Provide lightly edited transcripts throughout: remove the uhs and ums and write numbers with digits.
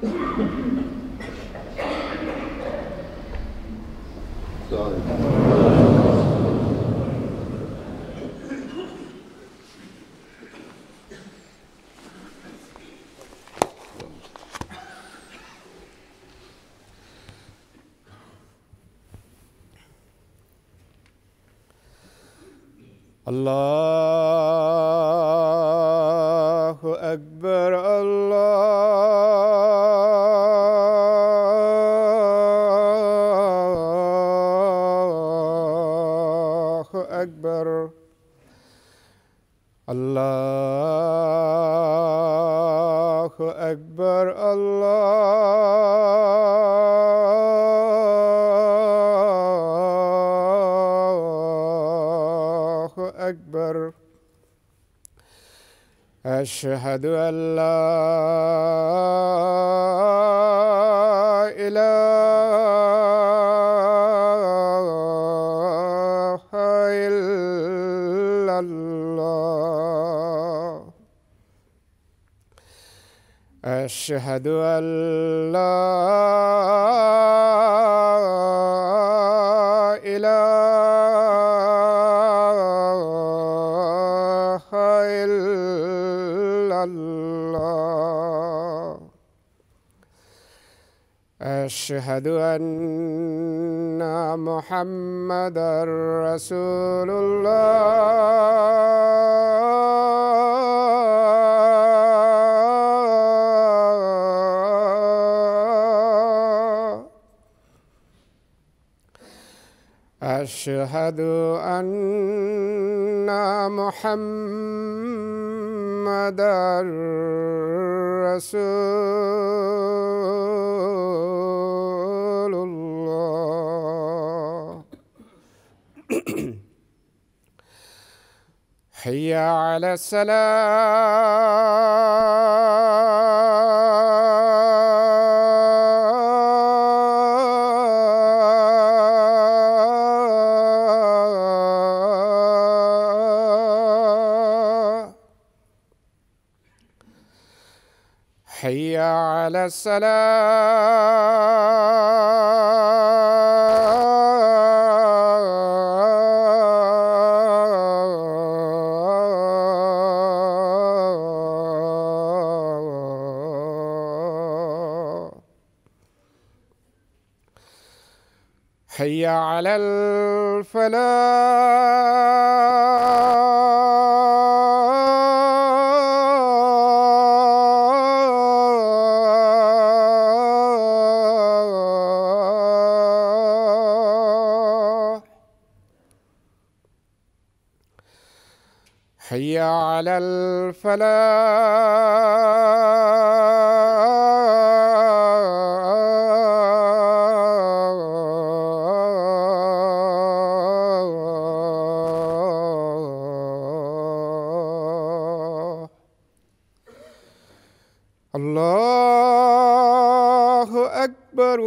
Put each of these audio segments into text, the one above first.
الله أكبر الله أكبر الله أكبر الله أكبر. أشهد أن لا إله إلا الله. أشهد أن لا إله إلا الله. أشهد أن محمدًا رسول الله. أشهد أن محمدًا رسول الله. حي على الصلاة. حي على الصلاة. حي على الفلاح. حي على الفلاح. الله أكبر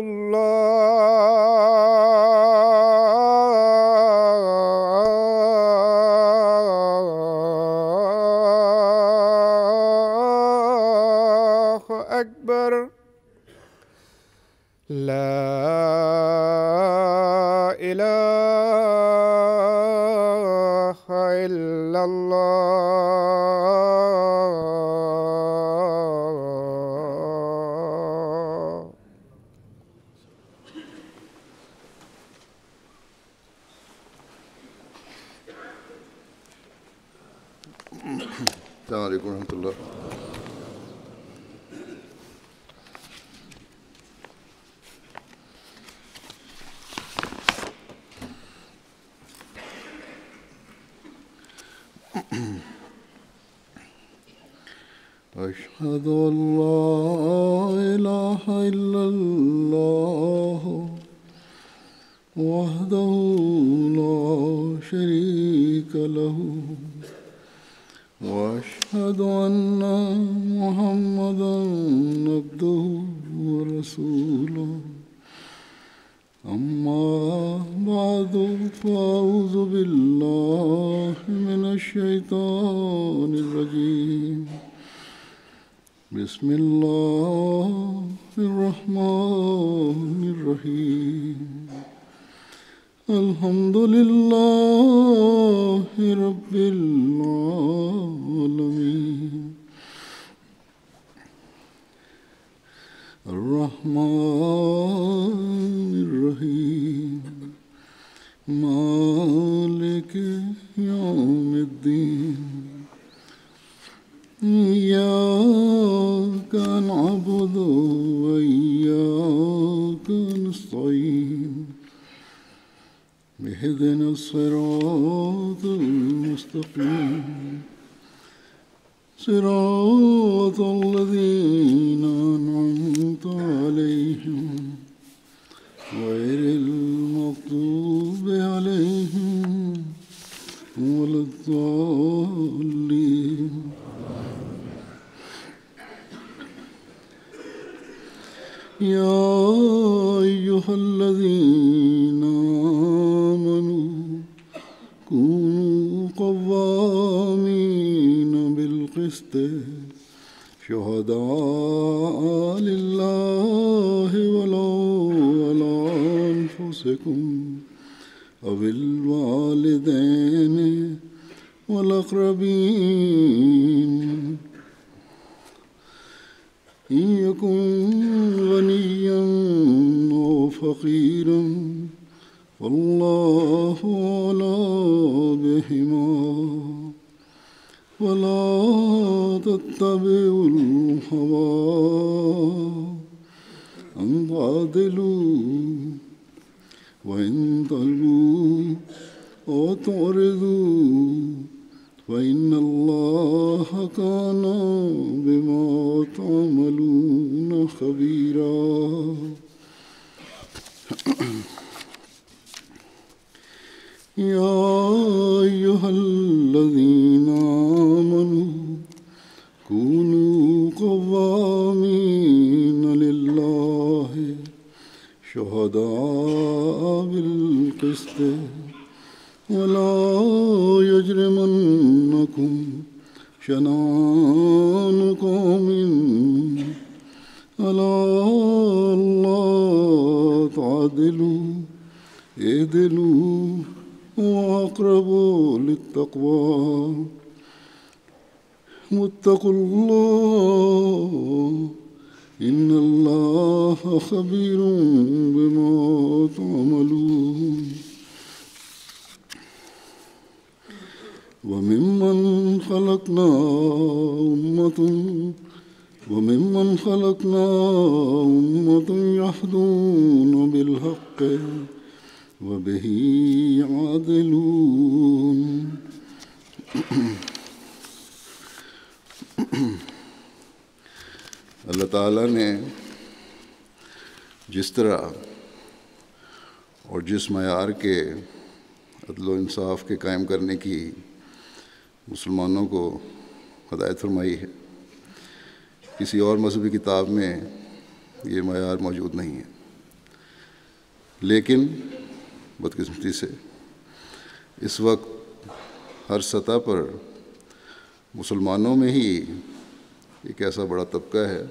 الله أكبر. لا إله إلا الله. السلام عليكم ورحمة الله. أشهد أن لا إله إلا الله وحده لا شريك له وأشهد أن محمدًا عبده ورسوله. أما بعد فأعوذ بالله من الشيطان الرجيم. بسم الله الرحمن الرحيم الحمد لله رب العالمين الرحمن الرحيم مالك يوم الدين إياك نعبد وإياك نستعين اهدنا الصراط المستقيم صراط الذين أنعمت عليهم غير المغضوب عليهم ولا الضالين يا أيها الذين آمنوا كونوا قوامين بالقسط شهداء لله ولو على أنفسكم أو الوالدين والأقربين إن يكن غنيا أو فقيرا فالله أولى بهما ولا تتبعوا الهوى أن تعدلوا وإن تلووا أو تعرضوا فإن الله كان بما تعملون خبيرا يا أيها الذين آمنوا كونوا قوامين لله شهداء بالقسط ولا يجرمنكم شنآن قوم على ألا تعدلوا اعدلوا وأقرب للتقوى واتقوا الله إن الله خبير بما تعملون وممن خلقنا أمة يهدون بالحق وبه يعدلون اللہ تعالیٰ نے جس طرح اور جس معیار کے عدل و انصاف کے قائم کرنے کی مسلمانوں کو ہدایت فرمائی ہے، کسی اور مذہبی کتاب میں یہ معیار موجود نہیں ہے، لیکن بدقسمتی سے اس وقت ہر سطح پر مسلمانوں میں ہی ایک ایسا بڑا طبقہ ہے،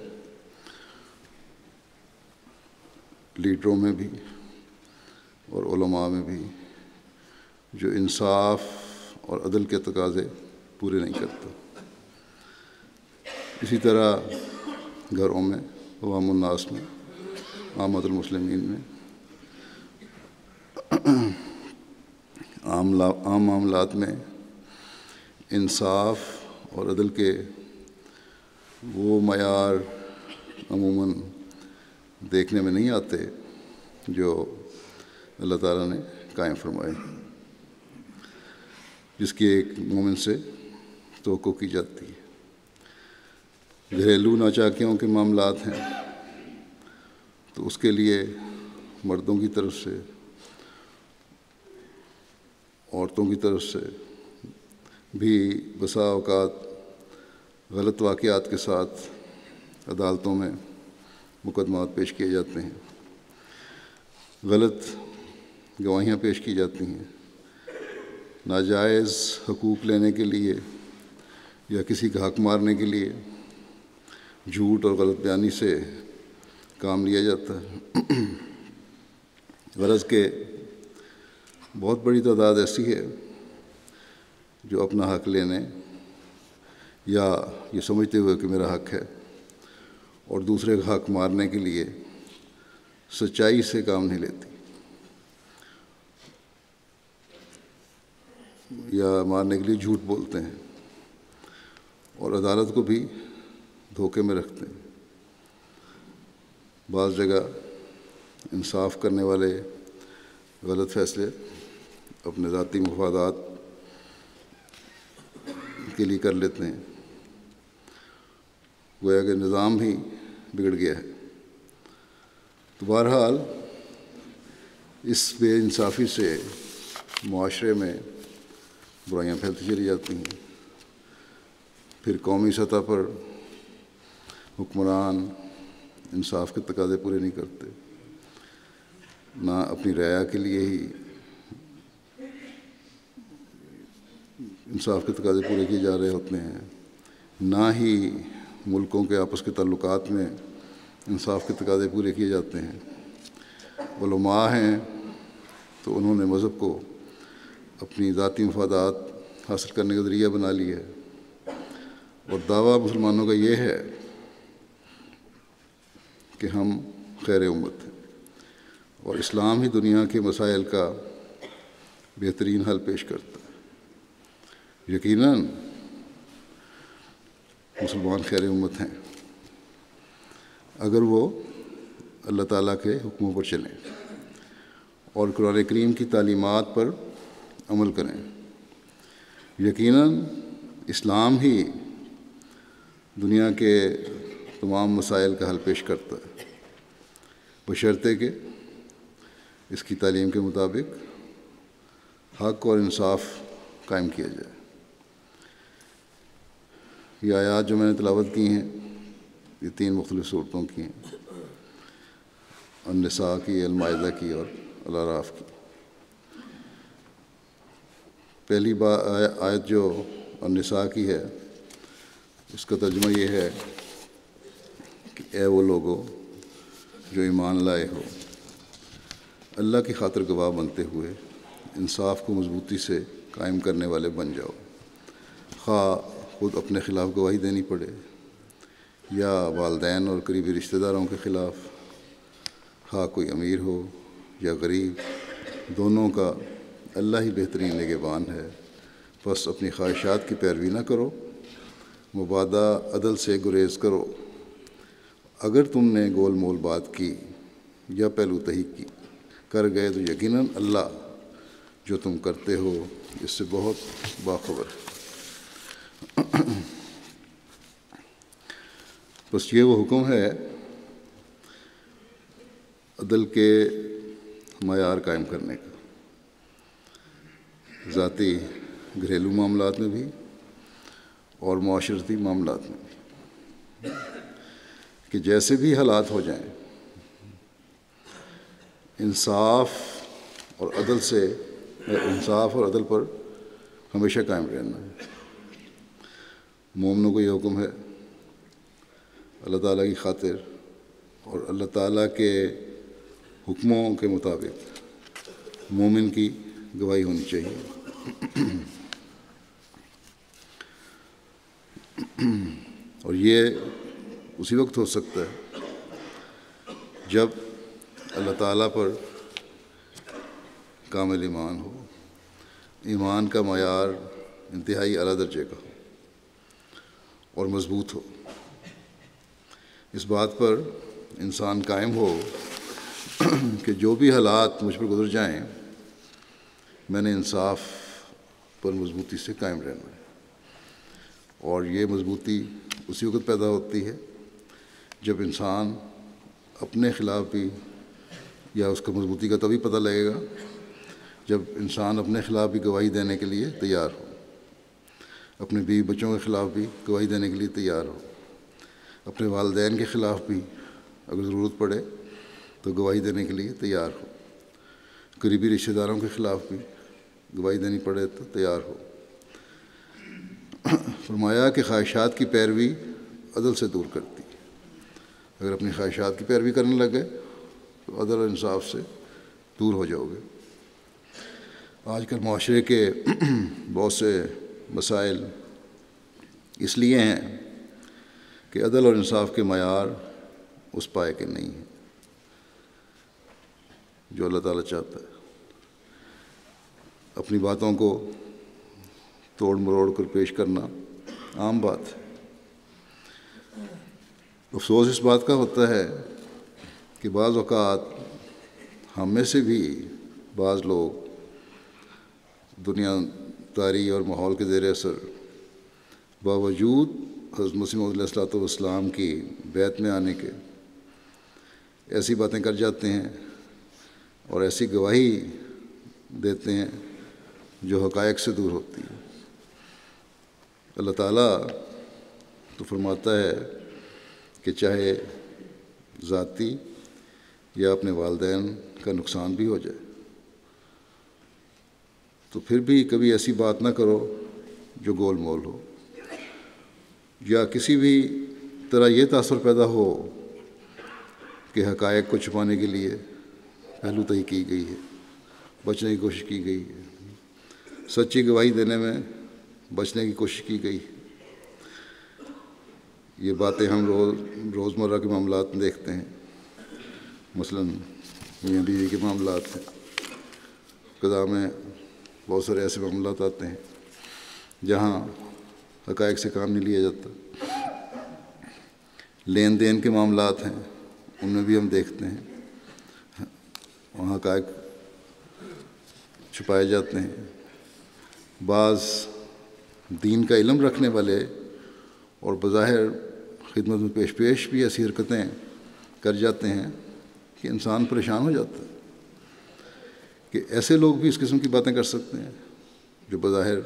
لیڈروں میں بھی اور علماء میں بھی، جو انصاف اور عدل کے تقاضے پورے نہیں کرتا۔ اسی طرح گھروں میں، عوام الناس میں، عامۃ المسلمین میں، عام معاملات میں انصاف اور عدل کے وہ معیار عموماً دیکھنے میں نہیں آتے جو اللہ تعالیٰ نے قائم فرمائے، جس کی ایک مومن سے توقع کی جاتی ہے۔ گھریلو ناچاکیوں کے معاملات ہیں تو اس کے لیے مردوں کی طرف سے، عورتوں کی طرف سے بھی بسا اوقات غلط واقعات کے ساتھ عدالتوں میں مقدمات پیش کیے جاتے ہیں، غلط گواہیاں پیش کی جاتی ہیں، ناجائز حقوق لینے کے لیے یا کسی کا حق مارنے کے لیے جھوٹ اور غلط بیانی سے کام لیا جاتا ہے۔ غرض کہ بہت بڑی تعداد ایسی ہے جو اپنا حق لینے یا یہ سمجھتے ہوئے کہ میرا حق ہے اور دوسرے کا حق مارنے کے لیے سچائی سے کام نہیں لیتی یا مارنے کے لیے جھوٹ بولتے ہیں اور عدالت کو بھی دھوکے میں رکھتے ہیں۔ بعض جگہ انصاف کرنے والے غلط فیصلے اپنے ذاتی مفادات کے لیے کر لیتے ہیں، گویا کہ نظام ہی بگڑ گیا ہے۔ تو بہرحال اس بے انصافی سے معاشرے میں برائیاں پھیلتی چلی جاتی ہیں۔ پھر قومی سطح پر حکمران انصاف کے تقاضے پورے نہیں کرتے، نہ اپنی رعایا کے لیے ہی انصاف کے تقاضے پورے کیے جا رہے ہوتے ہیں، نہ ہی ملکوں کے آپس کے تعلقات میں انصاف کے تقاضے پورے کیے جاتے ہیں۔ علماء ہیں تو انہوں نے مذہب کو اپنی ذاتی مفادات حاصل کرنے کا ذریعہ بنا لیا ہے، اور دعویٰ مسلمانوں کا یہ ہے کہ ہم خیر امت ہیں اور اسلام ہی دنیا کے مسائل کا بہترین حل پیش کرتا ہے۔ یقیناً مسلمان خیر امت ہیں اگر وہ اللہ تعالیٰ کے حکموں پر چلیں اور قرآن کریم کی تعلیمات پر عمل کریں۔ یقیناً اسلام ہی دنیا کے تمام مسائل کا حل پیش کرتا ہے، بشرطے کہ اس کی تعلیم کے مطابق حق اور انصاف قائم کیا جائے۔ یہ آیات جو میں نے تلاوت کی ہیں یہ 3 مختلف صورتوں کی ہیں، النساء کی، المائدہ کی اور الاعراف کی۔ پہلی آیت جو النساء کی ہے اس کا ترجمہ یہ ہے کہ اے وہ لوگو جو ایمان لائے ہو، اللہ کی خاطر گواہ بنتے ہوئے انصاف کو مضبوطی سے قائم کرنے والے بن جاؤ، خواہ خود اپنے خلاف گواہی دینی پڑے یا والدین اور قریبی رشتہ داروں کے خلاف، خواہ کوئی امیر ہو یا غریب، دونوں کا اللہ ہی بہترین نگہبان ہے۔ بس اپنی خواہشات کی پیروی نہ کرو، مبادہ عدل سے گریز کرو۔ اگر تم نے گول مول بات کی یا پہلو تحقیق کی کر گئے تو یقیناً اللہ جو تم کرتے ہو اس سے بہت باخبر ہے۔ بس یہ وہ حکم ہے عدل کے معیار قائم کرنے کا، ذاتی گھریلو معاملات میں بھی اور معاشرتی معاملات میں بھی، کہ جیسے بھی حالات ہو جائیں انصاف اور عدل پر ہمیشہ قائم رہنا ہے۔ مومنوں کو یہ حکم ہے اللہ تعالیٰ کی خاطر اور اللہ تعالیٰ کے حکموں کے مطابق مومن کی گواہی ہونی چاہیے، اور یہ اسی وقت ہو سکتا ہے جب اللہ تعالیٰ پر کامل ایمان ہو، ایمان کا معیار انتہائی اعلیٰ درجے کا ہو اور مضبوط ہو۔ اس بات پر انسان قائم ہو کہ جو بھی حالات مجھ پر گزر جائیں میں نے انصاف پر مضبوطی سے قائم رہنا ہے، اور یہ مضبوطی اسی وقت پیدا ہوتی ہے جب انسان اپنے خلاف بھی، یا اس کا مضبوطی کا تبھی پتہ لگے گا جب انسان اپنے خلاف بھی گواہی دینے کے لیے تیار ہو، اپنے بیوی بچوں کے خلاف بھی گواہی دینے کے لیے تیار ہو، اپنے والدین کے خلاف بھی اگر ضرورت پڑے تو گواہی دینے کے لیے تیار ہو، قریبی رشتہ داروں کے خلاف بھی گواہی دینی پڑے تو تیار ہو۔ فرمایا کہ خواہشات کی پیروی عدل سے دور کرتی ہے، اگر اپنی خواہشات کی پیروی کرنے لگ گئے تو عدل اور انصاف سے دور ہو جاؤ گے۔ آج کل معاشرے کے بہت سے مسائل اس لیے ہیں کہ عدل اور انصاف کے معیار اس پائے کے نہیں ہیں جو اللہ تعالیٰ چاہتا ہے۔ اپنی باتوں کو توڑ مروڑ کر پیش کرنا عام بات ہے۔ افسوس اس بات کا ہوتا ہے کہ بعض اوقات ہم میں سے بھی بعض لوگ دنیا داری اور ماحول کے زیر اثر باوجود حضرت مسیح موعود علیہ الصلوۃ والسلام کی بیعت میں آنے کے ایسی باتیں کر جاتے ہیں اور ایسی گواہی دیتے ہیں جو حقائق سے دور ہوتی ہے۔ اللہ تعالیٰ تو فرماتا ہے کہ چاہے ذاتی یا اپنے والدین کا نقصان بھی ہو جائے تو پھر بھی کبھی ایسی بات نہ کرو جو گول مول ہو، یا کسی بھی طرح یہ تاثر پیدا ہو کہ حقائق کو چھپانے کے لیے پہلو تہی کی گئی ہے، بچنے کی کوشش کی گئی ہے، سچی گواہی دینے میں بچنے کی کوشش کی گئی ہے۔ یہ باتیں ہم روزمرہ کے معاملات میں دیکھتے ہیں، مثلاً میاں بیوی کے معاملات ہیں، قضاء میں بہت سارے ایسے معاملات آتے ہیں جہاں حقائق سے کام نہیں لیا جاتا۔ لین دین کے معاملات ہیں، ان میں بھی ہم دیکھتے ہیں وہاں حقائق چھپائے جاتے ہیں۔ بعض دین کا علم رکھنے والے اور بظاہر خدمت میں پیش بھی ایسی حرکتیں کر جاتے ہیں کہ انسان پریشان ہو جاتا ہے کہ ایسے لوگ بھی اس قسم کی باتیں کر سکتے ہیں جو بظاہر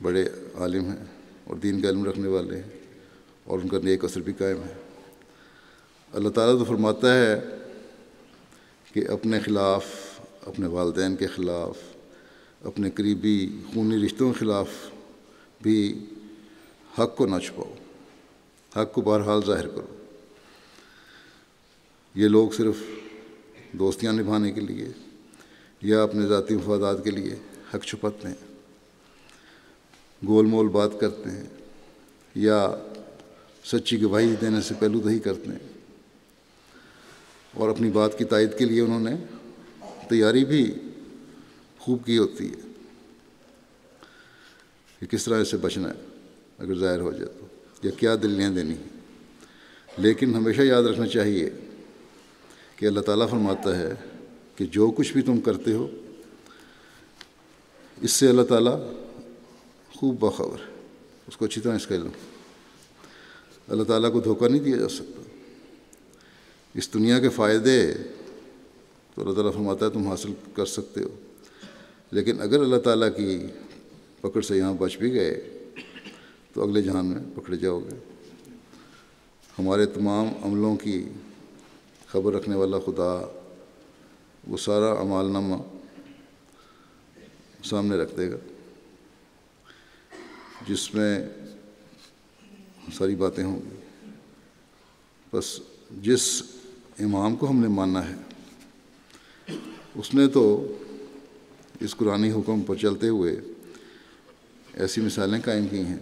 بڑے عالم ہیں اور دین کا علم رکھنے والے ہیں اور ان کا نیک اثر بھی قائم ہے۔ اللہ تعالیٰ تو فرماتا ہے کہ اپنے خلاف، اپنے والدین کے خلاف، اپنے قریبی خونی رشتوں کے خلاف بھی حق کو نہ چھپاؤ، حق کو بہرحال ظاہر کرو۔ یہ لوگ صرف دوستیاں نبھانے کے لیے یا اپنے ذاتی مفادات کے لیے حق چھپاتے ہیں، گول مول بات کرتے ہیں یا سچی گواہی دینے سے پہلو دہی کرتے ہیں، اور اپنی بات کی تائید کے لیے انہوں نے تیاری بھی خوب کی ہوتی ہے کہ کس طرح اس سے بچنا ہے اگر ظاہر ہو جائے تو، یا کیا دلیلیں دینی ہیں۔ لیکن ہمیشہ یاد رکھنا چاہیے کہ اللہ تعالیٰ فرماتا ہے کہ جو کچھ بھی تم کرتے ہو اس سے اللہ تعالیٰ خوب باخبر ہے، اس کو اچھی طرح اس کا علم۔ اللہ تعالیٰ کو دھوکہ نہیں دیا جا سکتا۔ اس دنیا کے فائدے تو اللہ تعالیٰ فرماتا ہے تم حاصل کر سکتے ہو، لیکن اگر اللہ تعالیٰ کی پکڑ سے یہاں بچ بھی گئے تو اگلے جہان میں پکڑے جاؤ گے۔ ہمارے تمام عملوں کی خبر رکھنے والا خدا وہ سارا اعمال نامہ سامنے رکھ دے گا جس میں ساری باتیں ہوں گی۔ بس جس امام کو ہم نے ماننا ہے اس نے تو اس قرآنی حکم پر چلتے ہوئے ایسی مثالیں قائم کی ہیں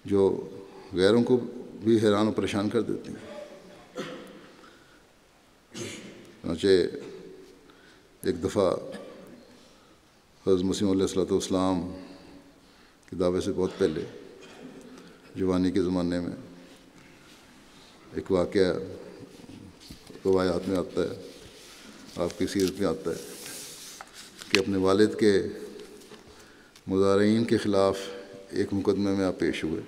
جو غیروں کو بھی حیران و پریشان کر دیتی ہیں۔ چنانچہ ایک دفعہ حضرت مسیح علیہ الصلوۃ والسلام کے دعوے سے بہت پہلے جوانی کے زمانے میں ایک واقعہ روایات میں آتا ہے، آپ کی سیرت میں آتا ہے کہ اپنے والد کے مضارعین کے خلاف ایک مقدمے میں آپ پیش ہوئے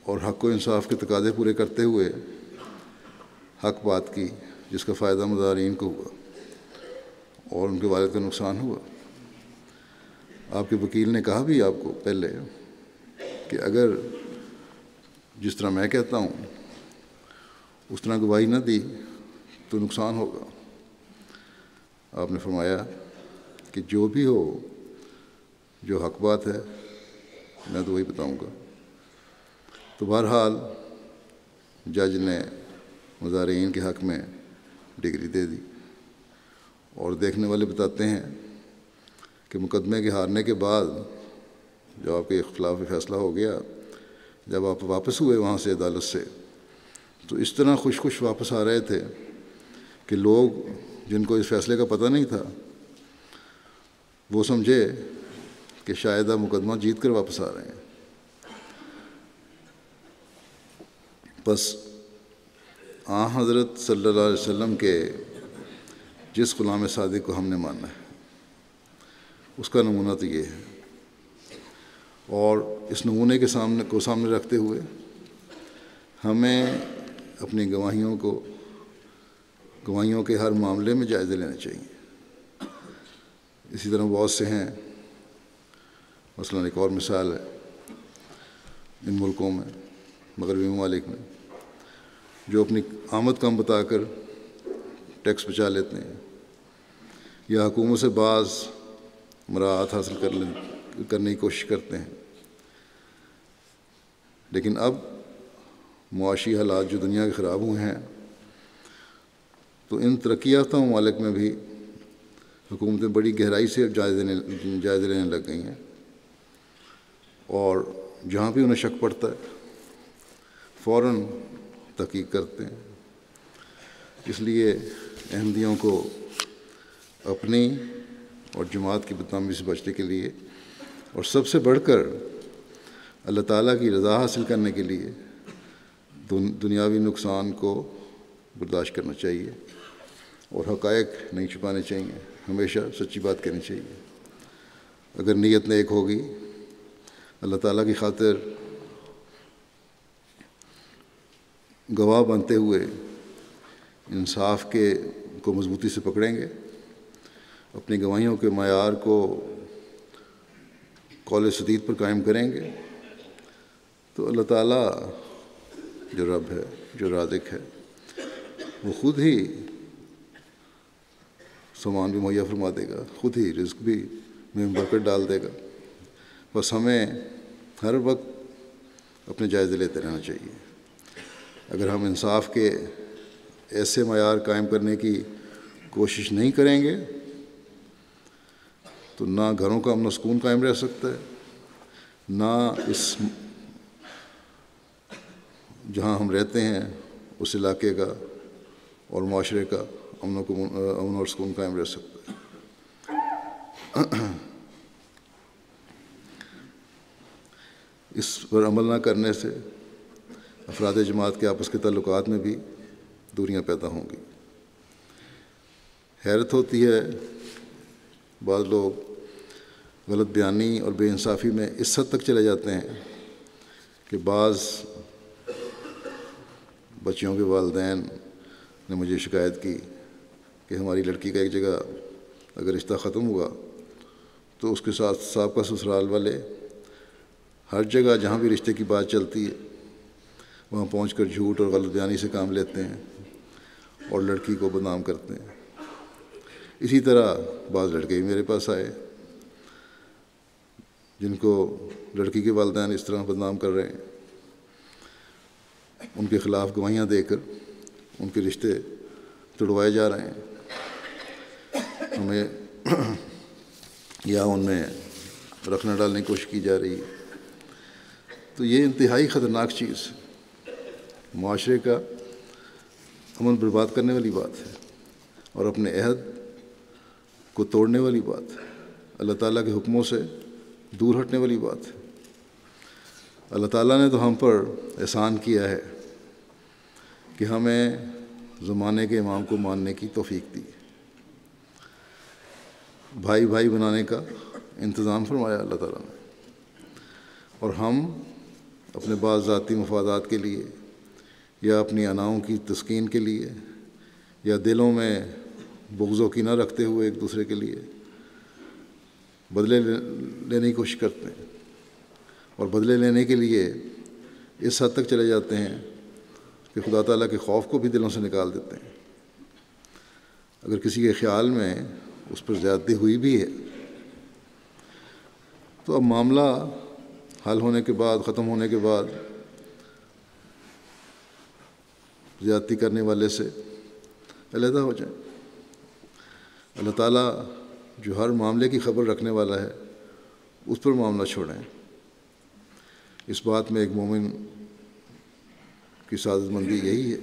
اور حق و انصاف کے تقاضے پورے کرتے ہوئے حق بات کی جس کا فائدہ مضارعین کو ہوا اور ان کے والد کا نقصان ہوا۔ آپ کے وکیل نے کہا بھی آپ کو پہلے کہ اگر جس طرح میں کہتا ہوں اس طرح گواہی نہ دی تو نقصان ہوگا۔ آپ نے فرمایا کہ جو بھی ہو، جو حق بات ہے میں تو وہی بتاؤں گا۔ تو بہرحال جج نے مظاہرین کے حق میں ڈگری دے دی، اور دیکھنے والے بتاتے ہیں کہ مقدمے کے ہارنے کے بعد جب آپ کے خلاف فیصلہ ہو گیا، جب آپ واپس ہوئے وہاں سے عدالت سے، تو اس طرح خوش خوش واپس آ رہے تھے کہ لوگ جن کو اس فیصلے کا پتہ نہیں تھا وہ سمجھے کہ شاید آپ مقدمہ جیت کر واپس آ رہے ہیں۔ بس حضرت صلی اللہ علیہ وسلم کے جس غلام صادق کو ہم نے مانا ہے اس کا نمونہ تو یہ ہے، اور اس نمونے کے سامنے رکھتے ہوئے ہمیں اپنی گواہیوں کے ہر معاملے میں جائزے لینے چاہیے۔ اسی طرح بہت سے ہیں، مثلا ایک اور مثال ہے ان ملکوں میں، مغربی ممالک میں، جو اپنی آمد کم بتا کر ٹیکس بچا لیتے ہیں یا حکومت سے بعض مراعات حاصل کرنے کی کوشش کرتے ہیں، لیکن اب معاشی حالات جو دنیا کے خراب ہوئے ہیں تو ان ترقی یافتہ ممالک میں بھی حکومتیں بڑی گہرائی سے جائزے لینے لگ گئی ہیں، اور جہاں بھی انہیں شک پڑتا ہے فوراً تحقیق کرتے ہیں۔ اس لیے احمدیوں کو اپنی اور جماعت کی بدنامی سے بچنے کے لیے اور سب سے بڑھ کر اللہ تعالیٰ کی رضا حاصل کرنے کے لیے دنیاوی نقصان کو برداشت کرنا چاہیے اور حقائق نہیں چھپانے چاہیے، ہمیشہ سچی بات کرنی چاہیے۔ اگر نیت نیک ہوگی، اللہ تعالیٰ کی خاطر گواہ بنتے ہوئے انصاف کو مضبوطی سے پکڑیں گے، اپنی گواہیوں کے معیار کو قول سدید پر قائم کریں گے، تو اللہ تعالیٰ جو رب ہے، جو رازق ہے، وہ خود ہی سامان بھی مہیا فرما دے گا، خود ہی رزق بھی میں برکت ڈال دے گا۔ بس ہمیں ہر وقت اپنے جائزے لیتے رہنا چاہیے۔ اگر ہم انصاف کے ایسے معیار قائم کرنے کی کوشش نہیں کریں گے تو نہ گھروں کا امن و سکون قائم رہ سکتا ہے، نہ اس جہاں ہم رہتے ہیں اس علاقے کا اور معاشرے کا امن اور سکون قائم رہ سکتا ہے۔ اس پر عمل نہ کرنے سے افراد جماعت کے آپس کے تعلقات میں بھی دوریاں پیدا ہوں گی۔ حیرت ہوتی ہے، بعض لوگ غلط بیانی اور بے انصافی میں اس حد تک چلے جاتے ہیں کہ بعض بچیوں کے والدین نے مجھے شکایت کی کہ ہماری لڑکی کا ایک جگہ اگر رشتہ ختم ہوا تو اس کے ساتھ سابقہ سسرال والے ہر جگہ جہاں بھی رشتے کی بات چلتی ہے وہاں پہنچ کر جھوٹ اور غلط بیانی سے کام لیتے ہیں اور لڑکی کو بدنام کرتے ہیں۔ اسی طرح بعض لڑکے بھی میرے پاس آئے جن کو لڑکی کے والدین اس طرح بدنام کر رہے ہیں، ان کے خلاف گواہیاں دے کر ان کے رشتے توڑوائے جا رہے ہیں، ہمیں یا ان میں رکھنا ڈالنے کی کوشش کی جا رہی ہے۔ تو یہ انتہائی خطرناک چیز ہے، معاشرے کا امن برباد کرنے والی بات ہے اور اپنے عہد کو توڑنے والی بات ہے، اللہ تعالیٰ کے حکموں سے دور ہٹنے والی بات ہے۔ اللہ تعالیٰ نے تو ہم پر احسان کیا ہے کہ ہمیں زمانے کے امام کو ماننے کی توفیق دی، بھائی بھائی بنانے کا انتظام فرمایا اللہ تعالیٰ نے، اور ہم اپنے بعض ذاتی مفادات کے لیے یا اپنی اناؤں کی تسکین کے لیے یا دلوں میں بغض و کینہ رکھتے ہوئے ایک دوسرے کے لیے بدلے لینے کی کوشش کرتے ہیں، اور بدلے لینے کے لیے اس حد تک چلے جاتے ہیں کہ خدا تعالیٰ کے خوف کو بھی دلوں سے نکال دیتے ہیں۔ اگر کسی کے خیال میں اس پر زیادتی ہوئی بھی ہے تو اب معاملہ حل ہونے کے بعد، ختم ہونے کے بعد زیادتی کرنے والے سے علیحدہ ہو جائیں۔ اللہ تعالیٰ جو ہر معاملے کی خبر رکھنے والا ہے اس پر معاملہ چھوڑیں۔ اس بات میں ایک مومن کی سعادت مندی یہی ہے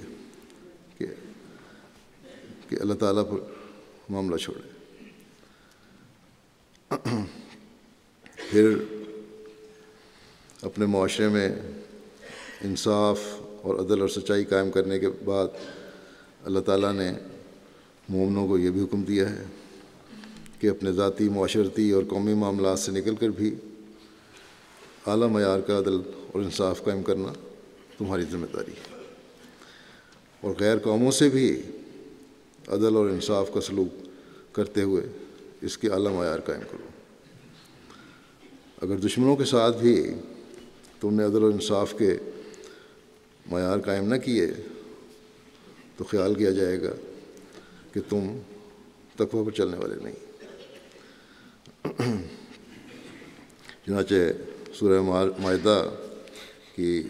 کہ اللہ تعالیٰ پر معاملہ چھوڑے۔ پھر اپنے معاشرے میں انصاف اور عدل اور سچائی قائم کرنے کے بعد اللہ تعالیٰ نے مومنوں کو یہ بھی حکم دیا ہے کہ اپنے ذاتی، معاشرتی اور قومی معاملات سے نکل کر بھی اعلیٰ معیار کا عدل اور انصاف قائم کرنا تمہاری ذمہ داری ہے، اور غیر قوموں سے بھی عدل اور انصاف کا سلوک کرتے ہوئے اس کے اعلیٰ معیار قائم کرو۔ اگر دشمنوں کے ساتھ بھی تم نے عدل اور انصاف کے معیار قائم نہ کیے تو خیال کیا جائے گا کہ تم تقویٰ پر چلنے والے نہیں۔ چنانچہ سورہ مائدہ کی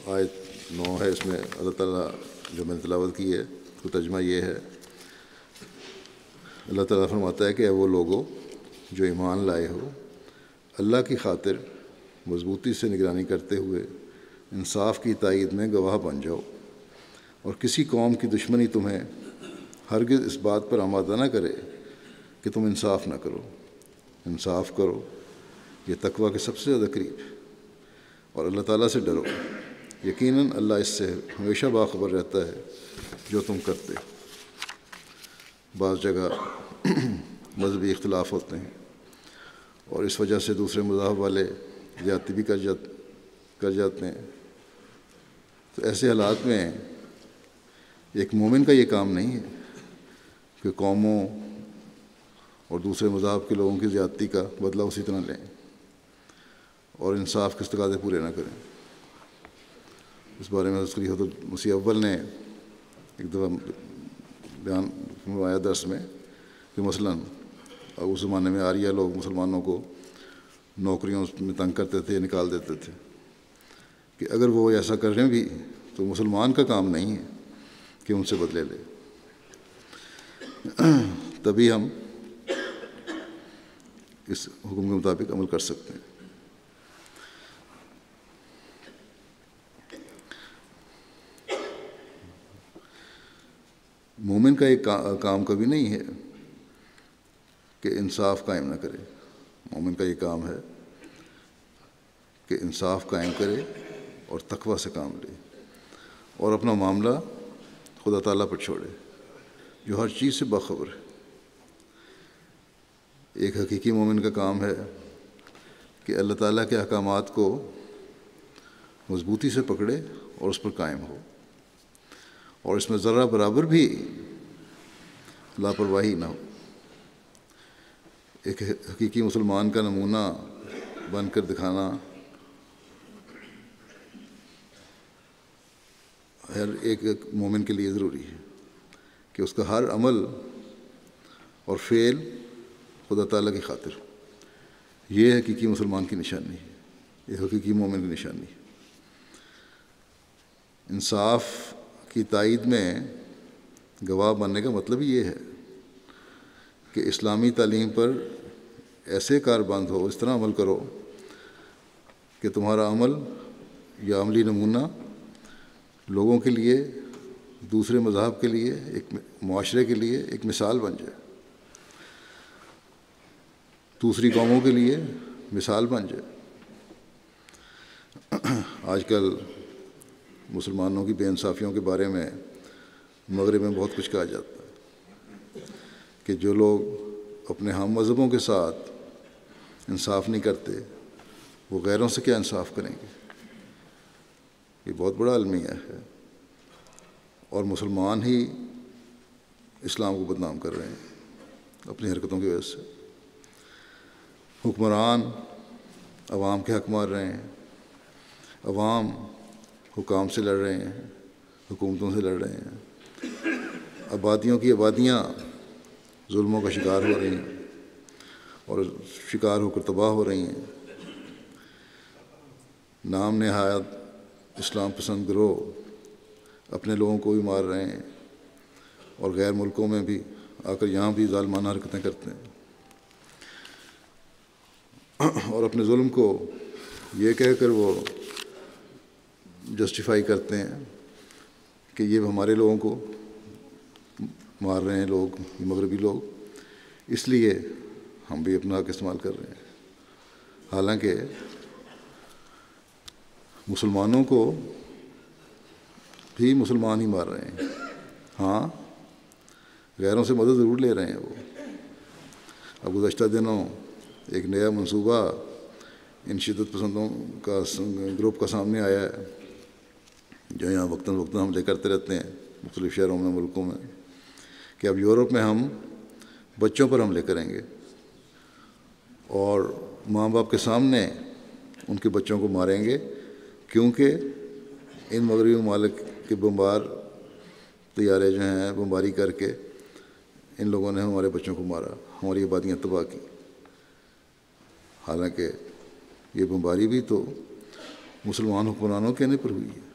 آیت 9 ہے، اس میں اللہ تعالیٰ جو میں نے تلاوت کی ہے تو ترجمہ یہ ہے، اللہ تعالیٰ فرماتا ہے کہ اے وہ لوگوں جو ایمان لائے ہو، اللہ کی خاطر مضبوطی سے نگرانی کرتے ہوئے انصاف کی تائید میں گواہ بن جاؤ، اور کسی قوم کی دشمنی تمہیں ہرگز اس بات پر آمادہ نہ کرے کہ تم انصاف نہ کرو۔ انصاف کرو، یہ تقویٰ کے سب سے زیادہ قریب ہے، اور اللہ تعالیٰ سے ڈرو، یقیناً اللہ اس سے ہمیشہ باخبر رہتا ہے جو تم کرتے ہو۔ بعض جگہ مذہبی اختلاف ہوتے ہیں اور اس وجہ سے دوسرے مذاہب والے زیادتی بھی کر جاتے ہیں، تو ایسے حالات میں ایک مومن کا یہ کام نہیں ہے کہ قوموں اور دوسرے مذاہب کے لوگوں کی زیادتی کا بدلہ اسی طرح لیں اور انصاف کے تقاضے پورے نہ کریں۔ اس بارے میں حضرت مسیح اول نے ایک دفعہ بیان فرمایا درس میں کہ مثلاً اس زمانے میں آریہ لوگ مسلمانوں کو نوکریوں میں تنگ کرتے تھے، نکال دیتے تھے، کہ اگر وہ ایسا کر رہے بھی تو مسلمان کا کام نہیں ہے کہ ان سے بدلے لے، تبھی ہم اس حکم کے مطابق عمل کر سکتے ہیں۔ مومن کا ایک کام کبھی نہیں ہے کہ انصاف قائم نہ کرے۔ مومن کا یہ کام ہے کہ انصاف قائم کرے اور تقویٰ سے کام لے اور اپنا معاملہ خدا تعالیٰ پر چھوڑے جو ہر چیز سے باخبر ہے۔ ایک حقیقی مومن کا کام ہے کہ اللہ تعالیٰ کے احکامات کو مضبوطی سے پکڑے اور اس پر قائم ہو، اور اس میں ذرہ برابر بھی لاپرواہی نہ ہو۔ ایک حقیقی مسلمان کا نمونہ بن کر دکھانا ہر ایک مومن کے لیے ضروری ہے کہ اس کا ہر عمل اور فعل خدا تعالیٰ کی خاطر ہو۔ یہ حقیقی مسلمان کی نشانی ہے، یہ حقیقی مومن کی نشانی ہے۔ انصاف کی تائید میں گواہ بننے کا مطلب یہ ہے کہ اسلامی تعلیم پر ایسے کاربند ہو، اس طرح عمل کرو کہ تمہارا عمل یا عملی نمونہ لوگوں کے لیے، دوسرے مذاہب کے لیے، ایک معاشرے کے لیے ایک مثال بن جائے، دوسری قوموں کے لیے مثال بن جائے۔ آج کل مسلمانوں کی بے انصافیوں کے بارے میں مغرب میں بہت کچھ کہا جاتا ہے کہ جو لوگ اپنے ہم مذہبوں کے ساتھ انصاف نہیں کرتے وہ غیروں سے کیا انصاف کریں گے۔ یہ بہت بڑا المیہ ہے، اور مسلمان ہی اسلام کو بدنام کر رہے ہیں اپنی حرکتوں کی وجہ سے۔ حکمران عوام کے حق مار رہے ہیں، عوام حکام سے لڑ رہے ہیں، حکومتوں سے لڑ رہے ہیں، آبادیوں کی آبادیاں ظلموں کا شکار ہو رہی ہیں اور شکار ہو کر تباہ ہو رہی ہیں۔ نام نہایت اسلام پسند گروہ اپنے لوگوں کو بھی مار رہے ہیں اور غیر ملکوں میں بھی آ کر یہاں بھی ظالمانہ حرکتیں کرتے ہیں، اور اپنے ظلم کو یہ کہہ کر وہ جسٹیفائی کرتے ہیں کہ یہ ہمارے لوگوں کو مار رہے ہیں لوگ، مغربی لوگ، اس لیے ہم بھی اپنا حق استعمال کر رہے ہیں۔ حالانکہ مسلمانوں کو بھی مسلمان ہی مار رہے ہیں، ہاں غیروں سے مدد ضرور لے رہے ہیں وہ۔ اب گزشتہ دنوں ایک نیا منصوبہ ان شدت پسندوں کا گروپ کا سامنے آیا ہے جو یہاں وقتاً فوقتاً حملے کرتے رہتے ہیں مختلف شہروں میں، ملکوں میں، کہ اب یورپ میں ہم بچوں پر حملے کریں گے اور ماں باپ کے سامنے ان کے بچوں کو ماریں گے، کیونکہ ان مغربی ممالک کے بمبار طیارے جو ہیں بمباری کر کے ان لوگوں نے ہمارے بچوں کو مارا، ہماری آبادیاں تباہ کی۔ حالانکہ یہ بمباری بھی تو مسلمان حکمرانوں کہنے پر ہوئی ہے۔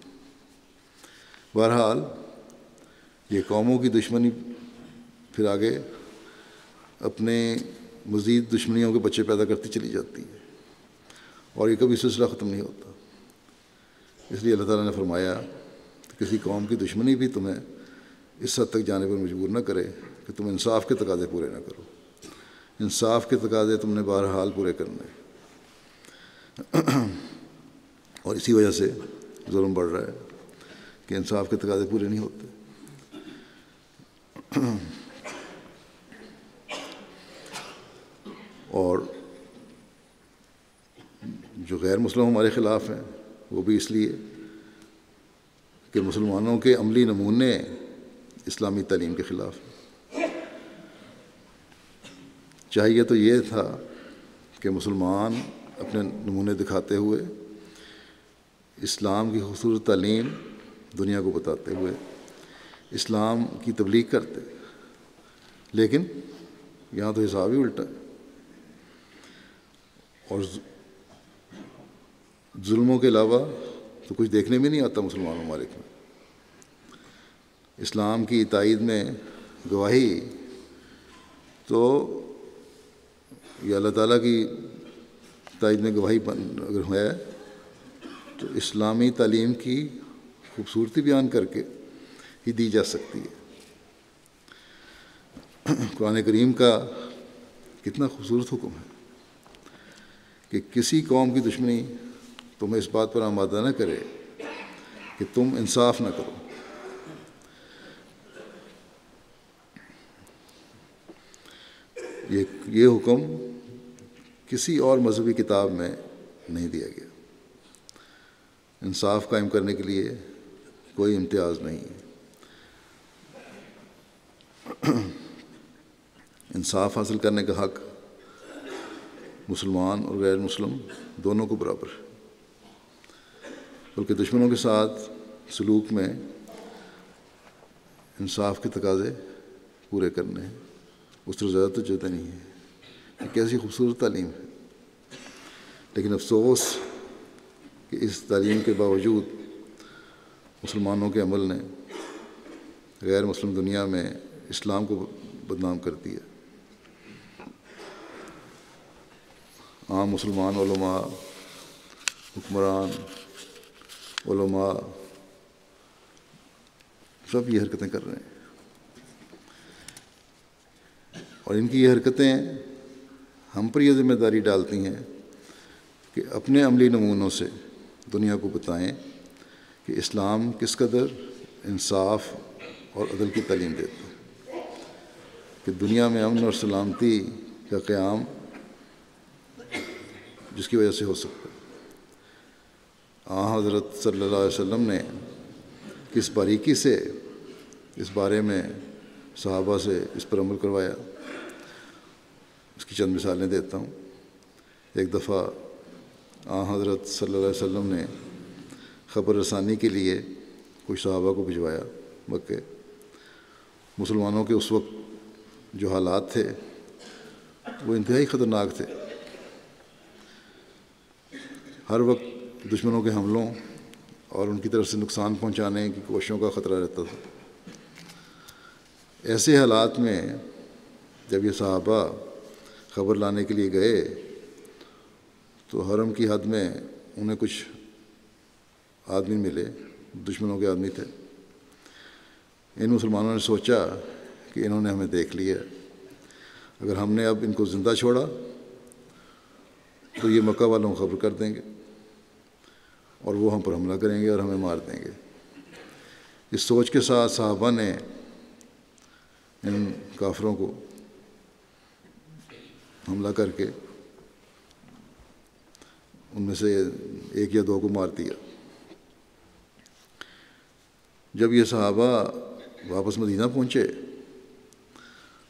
بہرحال یہ قوموں کی دشمنی پھر آگے اپنے مزید دشمنیوں کے بچے پیدا کرتی چلی جاتی ہے اور یہ کبھی سلسلہ ختم نہیں ہوتا۔ اس لیے اللہ تعالیٰ نے فرمایا کہ کسی قوم کی دشمنی بھی تمہیں اس حد تک جانے پر مجبور نہ کرے کہ تم انصاف کے تقاضے پورے نہ کرو۔ انصاف کے تقاضے تم نے بہرحال پورے کرنے، اور اسی وجہ سے ظلم بڑھ رہا ہے کہ انصاف کے تقاضے پورے نہیں ہوتے۔ اور جو غیر مسلم ہمارے خلاف ہیں وہ بھی اس لیے کہ مسلمانوں کے عملی نمونے اسلامی تعلیم کے خلاف ہیں۔ چاہیے تو یہ تھا کہ مسلمان اپنے نمونے دکھاتے ہوئے اسلام کی خوبصورت تعلیم دنیا کو بتاتے ہوئے اسلام کی تبلیغ کرتے، لیکن یہاں تو حساب ہی الٹا ہے، اور ظلموں کے علاوہ تو کچھ دیکھنے میں نہیں آتا مسلمان ممالک میں۔ اسلام کی تائید میں گواہی تو یہ اللہ تعالیٰ کی تائید میں گواہی اگر ہے تو اسلامی تعلیم کی خوبصورتی بیان کر کے ہی دی جا سکتی ہے۔ قرآن کریم کا کتنا خوبصورت حکم ہے کہ کسی قوم کی دشمنی تمہیں اس بات پر آمادہ نہ کرے کہ تم انصاف نہ کرو۔ یہ حکم کسی اور مذہبی کتاب میں نہیں دیا گیا۔ انصاف قائم کرنے کے لیے کوئی امتیاز نہیں ہے۔ انصاف حاصل کرنے کا حق مسلمان اور غیر مسلم دونوں کو برابر ہے، بلکہ دشمنوں کے ساتھ سلوک میں انصاف کے تقاضے پورے کرنے ہیں، اس طرح زیادہ توجہ نہیں ہے۔ یہ کیسی خوبصورت تعلیم ہے، لیکن افسوس کہ اس تعلیم کے باوجود مسلمانوں کے عمل نے غیر مسلم دنیا میں اسلام کو بدنام کر دیا۔ عام مسلمان علماء، حکمران، علماء سب یہ حرکتیں کر رہے ہیں، اور ان کی یہ حرکتیں ہم پر یہ ذمہ داری ڈالتی ہیں کہ اپنے عملی نمونوں سے دنیا کو بتائیں کہ اسلام کس قدر انصاف اور عدل کی تعلیم دیتا ہے، کہ دنیا میں امن اور سلامتی کا قیام جس کی وجہ سے ہو سکتا ہے۔ حضرت صلی اللہ علیہ وسلم نے کس باریکی سے اس بارے میں صحابہ سے اس پر عمل کروایا، اس کی چند مثالیں دیتا ہوں۔ ایک دفعہ حضرت صلی اللہ علیہ وسلم نے خبر رسانی کے لیے کچھ صحابہ کو بھجوایا مکے۔ مسلمانوں کے اس وقت جو حالات تھے وہ انتہائی خطرناک تھے، ہر وقت دشمنوں کے حملوں اور ان کی طرف سے نقصان پہنچانے کی کوششوں کا خطرہ رہتا تھا۔ ایسے حالات میں جب یہ صحابہ خبر لانے کے لیے گئے تو حرم کی حد میں انہیں کچھ آدمی ملے، دشمنوں کے آدمی تھے۔ ان مسلمانوں نے سوچا کہ انہوں نے ہمیں دیکھ لیا، اگر ہم نے اب ان کو زندہ چھوڑا تو یہ مکہ والوں کو خبر کر دیں گے اور وہ ہم پر حملہ کریں گے اور ہمیں مار دیں گے۔ اس سوچ کے ساتھ صحابہ نے ان کافروں کو حملہ کر کے ان میں سے ایک یا دو کو مار دیا۔ جب یہ صحابہ واپس مدینہ پہنچے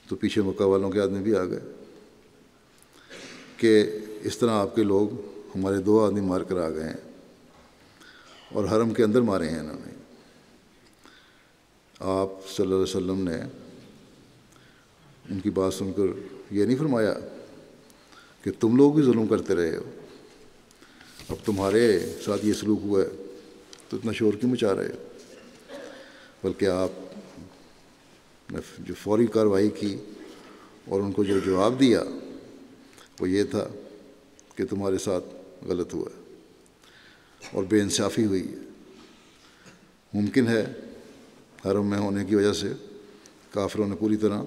تو پیچھے مکہ والوں کے آدمی بھی آ گئے کہ اس طرح آپ کے لوگ ہمارے 2 آدمی مار کر آ گئے ہیں اور حرم کے اندر مارے ہیں انہوں نے۔ آپ صلی اللہ علیہ وسلم نے ان کی بات سن کر یہ نہیں فرمایا کہ تم لوگ بھی ظلم کرتے رہے ہو، اب تمہارے ساتھ یہ سلوک ہوا ہے تو اتنا شور کیوں مچا رہے ہو، بلکہ آپ نے جو فوری کارروائی کی اور ان کو جو جواب دیا وہ یہ تھا کہ تمہارے ساتھ غلط ہوا ہے اور بے انصافی ہوئی ہے۔ ممکن ہے حرم میں ہونے کی وجہ سے کافروں نے پوری طرح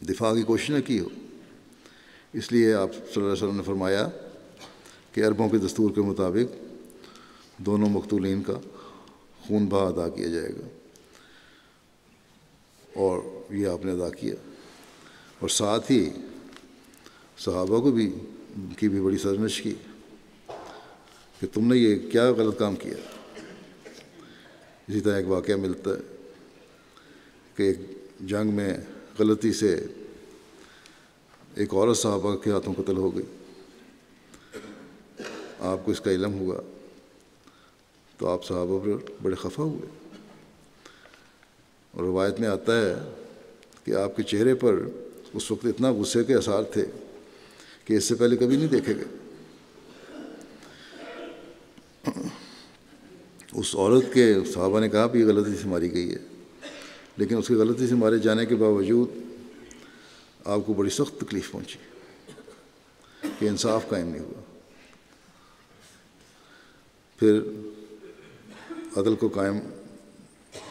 دفاع کی کوشش نہ کی ہو، اس لیے آپ صلی اللہ علیہ وسلم نے فرمایا کہ عربوں کے دستور کے مطابق دونوں مقتولین کا خون بہا ادا کیا جائے گا، اور یہ آپ نے ادا کیا۔ اور ساتھ ہی صحابہ کو بھی بڑی سرزنش کی کہ تم نے یہ کیا غلط کام کیا۔ اسی طرح ایک واقعہ ملتا ہے کہ ایک جنگ میں غلطی سے ایک عورت صحابہ کے ہاتھوں قتل ہو گئی۔ آپ کو اس کا علم ہوا تو آپ صحابہ پر بڑے خفا ہوئے، اور روایت میں آتا ہے کہ آپ کے چہرے پر اس وقت اتنا غصے کے آثار تھے کہ اس سے پہلے کبھی نہیں دیکھے گئے۔ اس عورت کے صحابہ نے کہا بھی یہ غلطی سے ماری گئی ہے، لیکن اس کی غلطی سے مارے جانے کے باوجود آپ کو بڑی سخت تکلیف پہنچی کہ انصاف قائم نہیں ہوا۔ پھر عدل کو قائم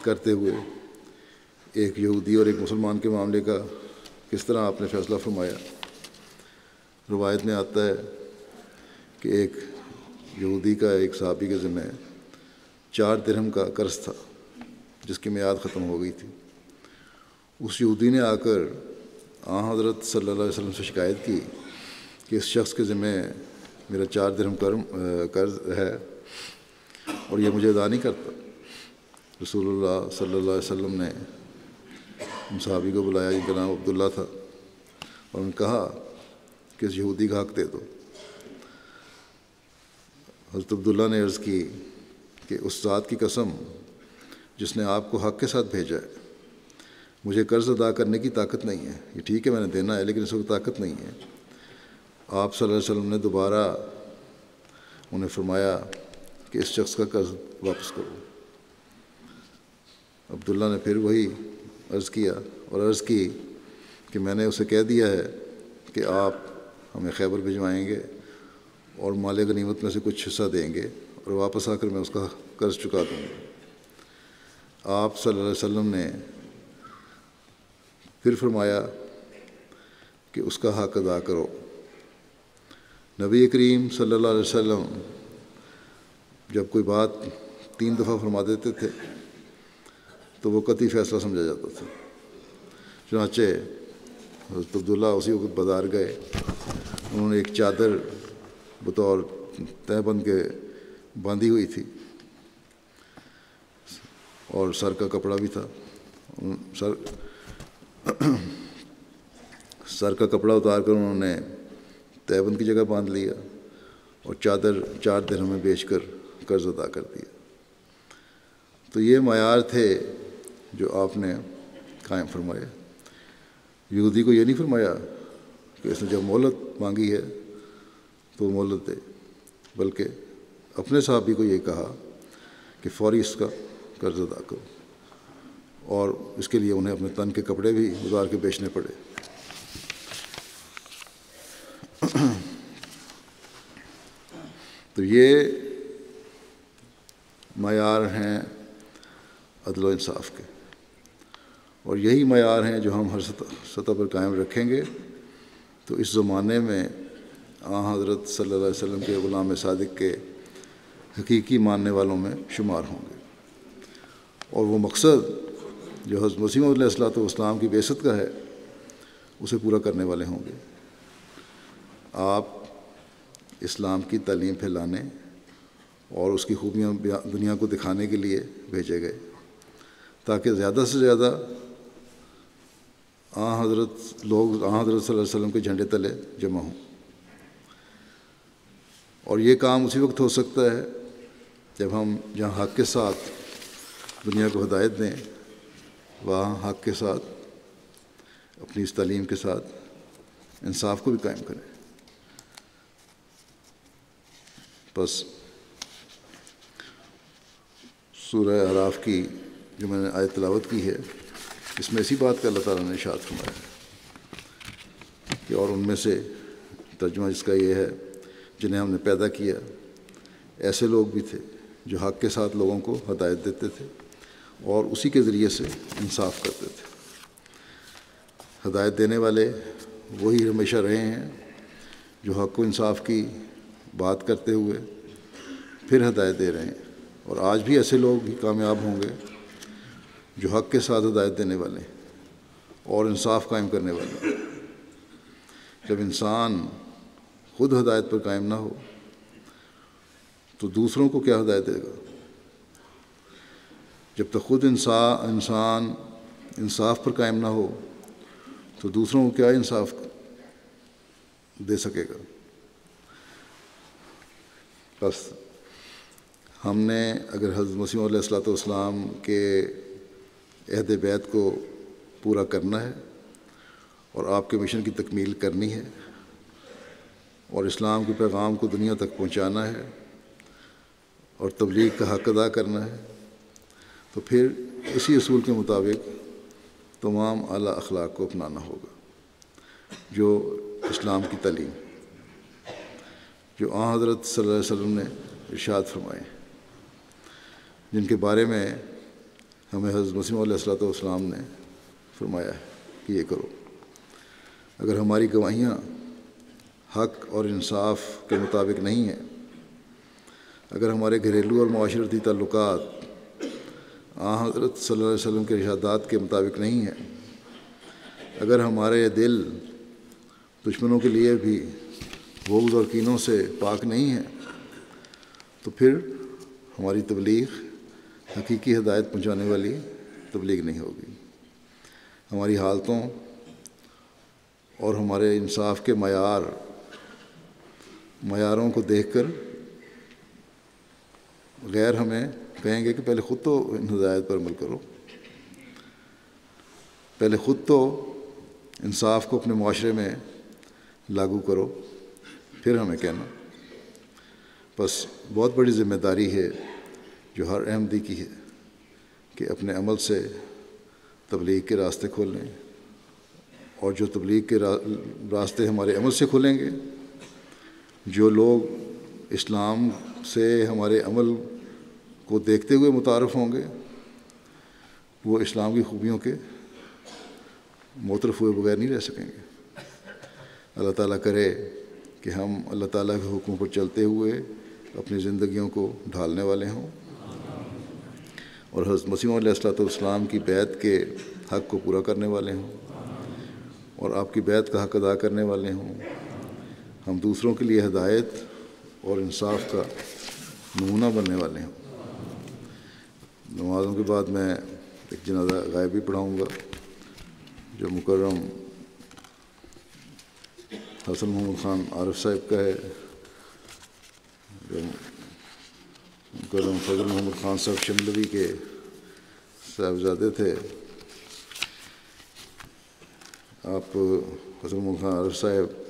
کرتے ہوئے ایک یہودی اور ایک مسلمان کے معاملے کا کس طرح آپ نے فیصلہ فرمایا۔ روایت میں آتا ہے کہ ایک یہودی کا ایک صحابی کے ذمہ 4 درہم کا قرض تھا جس کی میعاد ختم ہو گئی تھی۔ اس یہودی نے آ کر حضرت صلی اللہ علیہ وسلم سے شکایت کی کہ اس شخص کے ذمہ میرا 4 درہم قرض ہے اور یہ مجھے ادا نہیں کرتا۔ رسول اللہ صلی اللہ علیہ وسلم نے ان صحابی کو بلایا جن کا نام عبداللہ تھا، اور انہوں نے کہا کہ اس یہودی کا حق دے دو۔ حضرت عبداللہ نے عرض کی کہ اس ذات کی قسم جس نے آپ کو حق کے ساتھ بھیجا ہے، مجھے قرض ادا کرنے کی طاقت نہیں ہے۔ یہ ٹھیک ہے میں نے دینا ہے، لیکن اس وقت طاقت نہیں ہے۔ آپ صلی اللہ علیہ وسلم نے دوبارہ انہیں فرمایا کہ اس شخص کا قرض واپس کرو۔ عبداللہ نے پھر وہی عرض کیا اور عرض کی کہ میں نے اسے کہہ دیا ہے کہ آپ ہمیں خیبر بھجوائیں گے اور مال غنیمت میں سے کچھ حصہ دیں گے اور واپس آ کر میں اس کا قرض چکا دوں گا۔ آپ صلی اللہ علیہ وسلم نے پھر فرمایا کہ اس کا حق ادا کرو۔ نبی کریم صلی اللہ علیہ وسلم جب کوئی بات 3 دفعہ فرما دیتے تھے تو وہ قطعی فیصلہ سمجھا جاتا تھا۔ چنانچہ حضرت عبداللہ اسی وقت بازار گئے، انہوں نے ایک چادر بطور تہ بند کے باندھی ہوئی تھی اور سر کا کپڑا بھی تھا۔ سر کا کپڑا اتار کر انہوں نے تہ بند کی جگہ باندھ لیا اور چادر 4 درہم میں بیچ کر قرض ادا کر دیا۔ تو یہ معیار تھے جو آپ نے قائم فرمائے۔ یہودی کو یہ نہیں فرمایا کہ اس نے جب مہلت مانگی ہے تو مہلت دے، بلکہ اپنے صحابی کو یہ کہا کہ فوری اس کا قرض ادا کرو، اور اس کے لیے انہیں اپنے تن کے کپڑے بھی اتار کے بیچنے پڑے۔ تو یہ معیار ہیں عدل و انصاف کے، اور یہی معیار ہیں جو ہم ہر سطح پر قائم رکھیں گے تو اس زمانے میں حضرت صلی اللہ علیہ وسلم کے غلام صادق کے حقیقی ماننے والوں میں شمار ہوں گے، اور وہ مقصد جو حضرت مسیح موعود علیہ الصلوۃ والسلام کی بعثت کا ہے اسے پورا کرنے والے ہوں گے۔ آپ اسلام کی تعلیم پھیلانے اور اس کی خوبیاں دنیا کو دکھانے کے لیے بھیجے گئے، تاکہ زیادہ سے زیادہ حضرت لوگ حضرت صلی اللہ علیہ وسلم کے جھنڈے تلے جمع ہوں۔ اور یہ کام اسی وقت ہو سکتا ہے جب ہم جہاں حق کے ساتھ دنیا کو ہدایت دیں، وہاں حق کے ساتھ اپنی اس تعلیم کے ساتھ انصاف کو بھی قائم کریں۔ بس سورہ اعراف کی جو میں نے آیت تلاوت کی ہے، اس میں اسی بات کا اللہ تعالیٰ نے ارشاد فرمایا ہے کہ اور ان میں سے ترجمہ جس کا یہ ہے جنہیں ہم نے پیدا کیا ایسے لوگ بھی تھے جو حق کے ساتھ لوگوں کو ہدایت دیتے تھے اور اسی کے ذریعے سے انصاف کرتے تھے۔ ہدایت دینے والے وہی ہمیشہ رہے ہیں جو حق و انصاف کی بات کرتے ہوئے پھر ہدایت دے رہے ہیں، اور آج بھی ایسے لوگ ہی کامیاب ہوں گے جو حق کے ساتھ ہدایت دینے والے اور انصاف قائم کرنے والے۔ جب انسان خود ہدایت پر قائم نہ ہو تو دوسروں کو کیا ہدایت دے گا؟ جب تک خود انسان انصاف پر قائم نہ ہو تو دوسروں کو کیا انصاف دے سکے گا؟ بس ہم نے اگر حضرت مسیح علیہ الصلوۃ والسلام کے عہد بیعت کو پورا کرنا ہے اور آپ کے مشن کی تکمیل کرنی ہے اور اسلام کے پیغام کو دنیا تک پہنچانا ہے اور تبلیغ کا حق ادا کرنا ہے، تو پھر اسی اصول کے مطابق تمام اعلیٰ اخلاق کو اپنانا ہوگا جو اسلام کی تعلیم، جو حضرت صلی اللہ علیہ وسلم نے ارشاد فرمائے، جن کے بارے میں ہمیں حضرت مسیح علیہ الصلوۃ والسلام نے فرمایا ہے کہ یہ کرو۔ اگر ہماری گواہیاں حق اور انصاف کے مطابق نہیں ہیں، اگر ہمارے گھریلو اور معاشرتی تعلقات حضرت صلی اللہ علیہ وسلم کے ارشادات کے مطابق نہیں ہیں، اگر ہمارے دل دشمنوں کے لیے بھی بغض اور کینوں سے پاک نہیں ہیں، تو پھر ہماری تبلیغ حقیقی ہدایت پہنچانے والی تبلیغ نہیں ہوگی۔ ہماری حالتوں اور ہمارے انصاف کے معیاروں کو دیکھ کر غیر ہمیں کہیں گے کہ پہلے خود تو ان ہدایت پر عمل کرو، پہلے خود تو انصاف کو اپنے معاشرے میں لاگو کرو، پھر ہمیں کہنا۔ بس بہت بڑی ذمہ داری ہے جو ہر احمدی کی ہے کہ اپنے عمل سے تبلیغ کے راستے کھولیں، اور جو تبلیغ کے راستے ہمارے عمل سے کھلیں گے، جو لوگ اسلام سے ہمارے عمل کو دیکھتے ہوئے متعارف ہوں گے، وہ اسلام کی خوبیوں کے معترف ہوئے بغیر نہیں رہ سکیں گے۔ اللہ تعالیٰ کرے کہ ہم اللہ تعالیٰ کے حکموں پر چلتے ہوئے اپنی زندگیوں کو ڈھالنے والے ہوں اور حضرت مسیح علیہ الصلوۃ والسلام کی بیعت کے حق کو پورا کرنے والے ہوں اور آپ کی بیعت کا حق ادا کرنے والے ہوں۔ ہم دوسروں کے لیے ہدایت اور انصاف کا نمونہ بننے والے ہوں۔ نمازوں کے بعد میں ایک جنازہ غائبی پڑھاؤں گا جو مکرم حسن محمد خان عارف صاحب کا ہے، جو مکرم فضل محمد خان صاحب شملوی کے صاحبزادے تھے۔ آپ حسن محمد خان عارف صاحب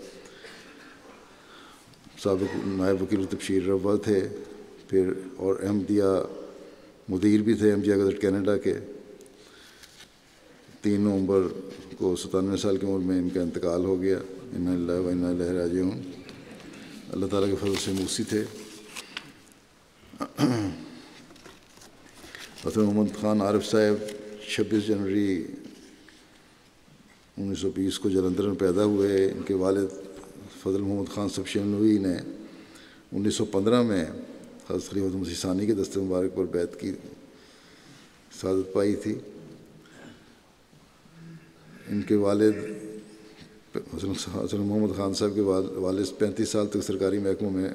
سابق نائب وکیل تبشیر روا تھے، پھر اور احمدیہ مدیر بھی تھے MGI گزٹ کینیڈا کے۔ 3 نومبر کو 97 سال کی عمر میں ان کا انتقال ہو گیا۔ انا للہ و انا الیہ راجعون۔ اللہ تعالیٰ کے فضل سے موسی تھے۔ حضرت محمد خان عارف صاحب 26 جنوری 1920 کو جلندھر میں پیدا ہوئے۔ ان کے والد فضل محمد خان سبشنوی نے 1915 میں حضرت خلیفۃ مسیح ثانی کے دست مبارک پر بیعت کی سعادت پائی تھی۔ ان کے والد حضرت محمد خان صاحب کے والد 35 سال تک سرکاری محکموں میں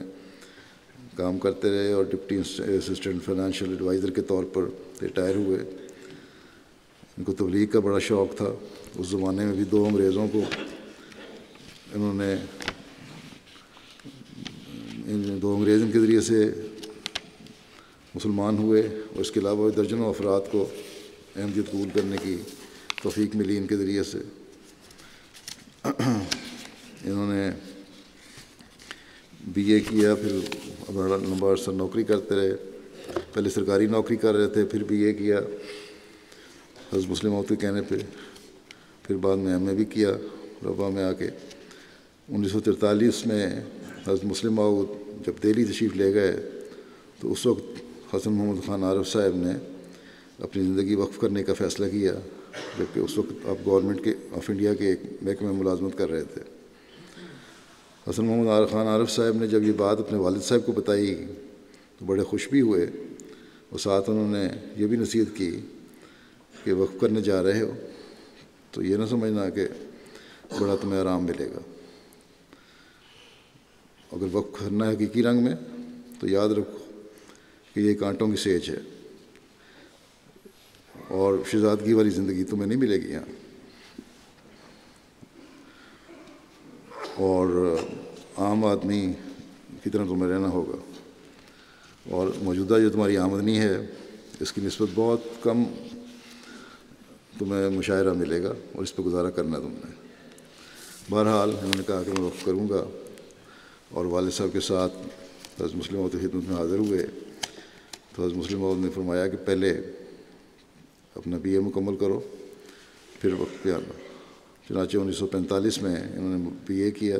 کام کرتے رہے اور ڈپٹی اسسٹنٹ فائنینشیل ایڈوائزر کے طور پر ریٹائر ہوئے۔ ان کو تبلیغ کا بڑا شوق تھا۔ اس زمانے میں بھی 2 انگریزوں کو انہوں نے 2 انگریز ان کے ذریعے سے مسلمان ہوئے، اور اس کے علاوہ درجنوں افراد کو احمدیت قبول کرنے کی توفیق ملی ان کے ذریعے سے۔ انہوں نے BA کیا، پھر بڑا لمبا عرصہ نوکری کرتے رہے۔ پہلے سرکاری نوکری کر رہے تھے، پھر BA کیا حضرت مسلم موعود کے کہنے پہ، پھر بعد میں MA بھی کیا ربا میں آ کے۔ 1943 میں حضرت مسلم موعود جب دہلی تشریف لے گئے تو اس وقت حسن محمد خان عارف صاحب نے اپنی زندگی وقف کرنے کا فیصلہ کیا، جبکہ اس وقت آپ گورنمنٹ آف انڈیا کے ایک محکمے میں ملازمت کر رہے تھے۔ حسن محمد خان عارف صاحب نے جب یہ بات اپنے والد صاحب کو بتائی تو بڑے خوش بھی ہوئے، اور ساتھ انہوں نے یہ بھی نصیحت کی کہ وقف کرنے جا رہے ہو تو یہ نہ سمجھنا کہ بڑا تمہیں آرام ملے گا۔ اگر وقف کرنا ہے حقیقی رنگ میں تو یاد رکھو کہ یہ کانٹوں کی سیج ہے، اور شہزادگی والی زندگی تمہیں نہیں ملے گی یہاں، اور عام آدمی کی طرح تمہیں رہنا ہوگا، اور موجودہ جو تمہاری آمدنی ہے اس کی نسبت بہت کم تمہیں مشاہرہ ملے گا، اور اس پہ گزارا کرنا ہے تم نے۔ بہرحال انہوں نے کہا کہ میں وقف کروں گا، اور والد صاحب کے ساتھ حضرت مسلم موعود کی خدمت میں حاضر ہوئے تو حضرت مسلم موعود نے فرمایا کہ پہلے اپنا BA مکمل کرو پھر وقت پہ آنا۔ چنانچہ 1945 میں انہوں نے BA کیا،